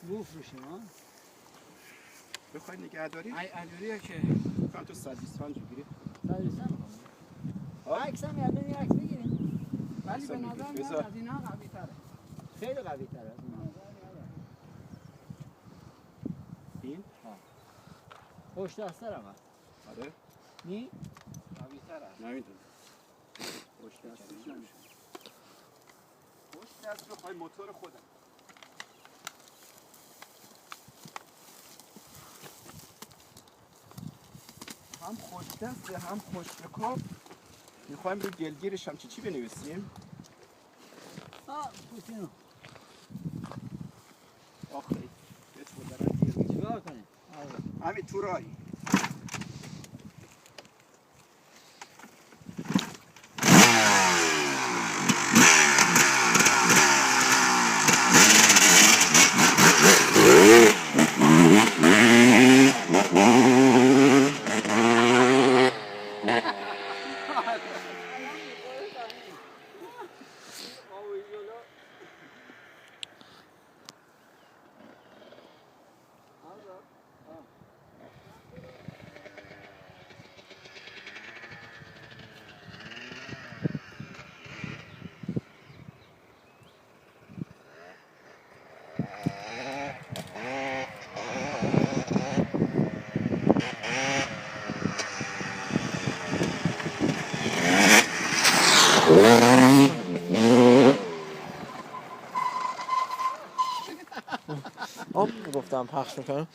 بفروشیم ها. بخوای نگهداری؟ اجوریه که کنم تو 125 بگیری. عکسم یادم یه عکس بگیریم. ولی به عکسم نظر بگیر. میاد بذار. از اینا قوی تره. خیلی قوی تره از اینا. این؟ پشت دستر هم هست. آره. نی؟ قوی تره. نمیدونم. پشت دست بخوای موتور خودم. هم خوش دسته هم خوش رکاب. میخوایم رو گلگیرش هم چی بنویسیم؟ پوتینو. آخری. اسم دارن گیر. چیکار کنیم؟ همین تو راهی. گفتم پخش میکنم